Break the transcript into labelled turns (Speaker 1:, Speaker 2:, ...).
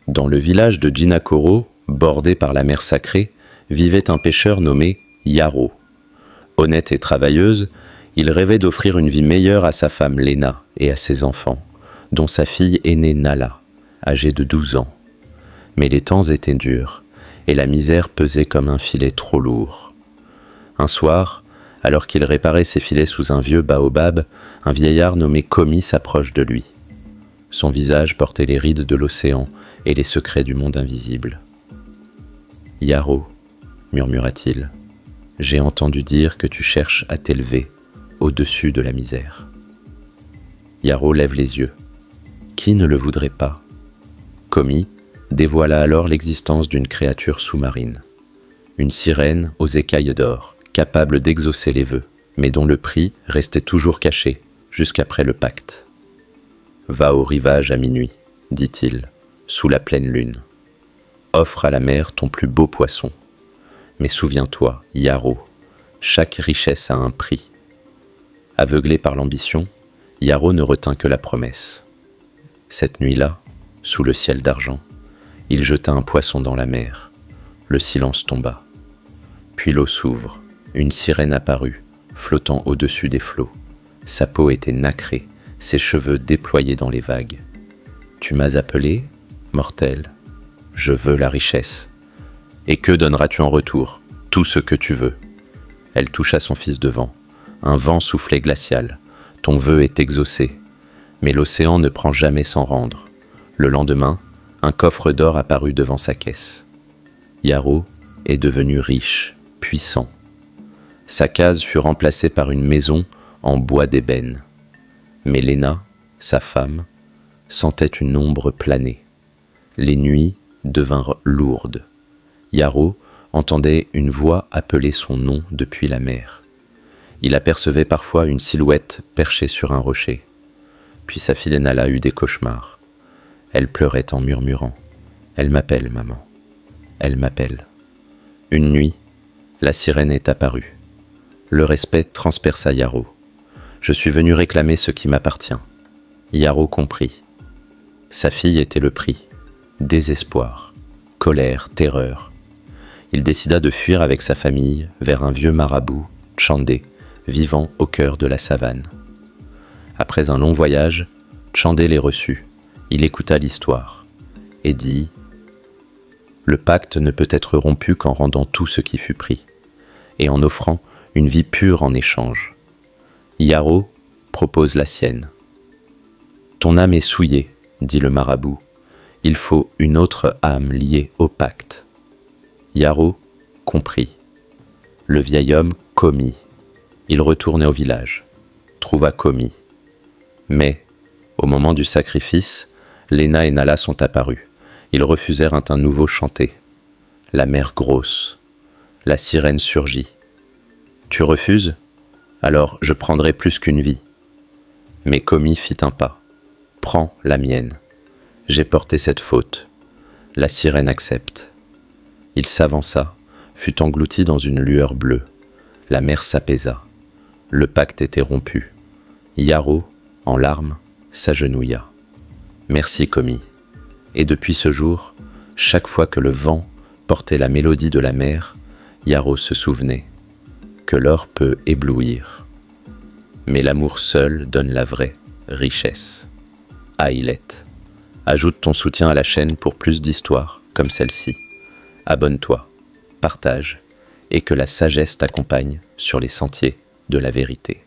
Speaker 1: Dans le village de Jinakoro, bordé par la mer Sacrée, vivait un pêcheur nommé Yaro. Honnête et travailleuse, il rêvait d'offrir une vie meilleure à sa femme Lena et à ses enfants, dont sa fille aînée Nala, âgée de 12 ans. Mais les temps étaient durs, et la misère pesait comme un filet trop lourd. Un soir, alors qu'il réparait ses filets sous un vieux baobab, un vieillard nommé Komi s'approche de lui. Son visage portait les rides de l'océan et les secrets du monde invisible. « Yaro, murmura-t-il, j'ai entendu dire que tu cherches à t'élever au-dessus de la misère. » Yaro lève les yeux. Qui ne le voudrait pas? Komi dévoila alors l'existence d'une créature sous-marine. Une sirène aux écailles d'or, capable d'exaucer les vœux, mais dont le prix restait toujours caché jusqu'après le pacte. « Va au rivage à minuit, dit-il, sous la pleine lune. Offre à la mer ton plus beau poisson. Mais souviens-toi, Yaro, chaque richesse a un prix. » Aveuglé par l'ambition, Yaro ne retint que la promesse. Cette nuit-là, sous le ciel d'argent, il jeta un poisson dans la mer. Le silence tomba. Puis l'eau s'ouvre. Une sirène apparut, flottant au-dessus des flots. Sa peau était nacrée, ses cheveux déployés dans les vagues. « Tu m'as appelé, mortel. Je veux la richesse. Et que donneras-tu en retour? Tout ce que tu veux. » Elle toucha son fils de vent. Un vent soufflait glacial. « Ton vœu est exaucé. » Mais l'océan ne prend jamais sans rendre. Le lendemain, un coffre d'or apparut devant sa caisse. Yaro est devenu riche, puissant. Sa case fut remplacée par une maison en bois d'ébène. Mais Lena, sa femme, sentait une ombre planer. Les nuits devinrent lourdes. Yaro entendait une voix appeler son nom depuis la mer. Il apercevait parfois une silhouette perchée sur un rocher. Puis sa fille Nala eut des cauchemars. Elle pleurait en murmurant. « Elle m'appelle, maman. Elle m'appelle. » Une nuit, la sirène est apparue. Le respect transperça Yaro. « Je suis venu réclamer ce qui m'appartient. » Yaro comprit. Sa fille était le prix. Désespoir, colère, terreur. Il décida de fuir avec sa famille vers un vieux marabout, Tchandé, vivant au cœur de la savane. Après un long voyage, Tchandé les reçut. Il écouta l'histoire et dit « Le pacte ne peut être rompu qu'en rendant tout ce qui fut pris, et en offrant une vie pure en échange. Yaro propose la sienne. »« Ton âme est souillée, dit le marabout. Il faut une autre âme liée au pacte. » Yaro comprit. Le vieil homme Komi. Il retournait au village, trouva Komi. Mais, au moment du sacrifice, Lena et Nala sont apparus. Ils refusèrent un teint nouveau chanté. La mer grosse. La sirène surgit. « Tu refuses? Alors je prendrai plus qu'une vie. » Mais Komi fit un pas. « Prends la mienne. J'ai porté cette faute. » La sirène accepte. Il s'avança, fut englouti dans une lueur bleue. La mer s'apaisa. Le pacte était rompu. Yaro, en larmes, s'agenouilla. « Merci, Komi. » Et depuis ce jour, chaque fois que le vent portait la mélodie de la mer, Yaro se souvenait que l'or peut éblouir. Mais l'amour seul donne la vraie richesse. Aïlet. Ajoute ton soutien à la chaîne pour plus d'histoires comme celle-ci. Abonne-toi, partage, et que la sagesse t'accompagne sur les sentiers de la vérité.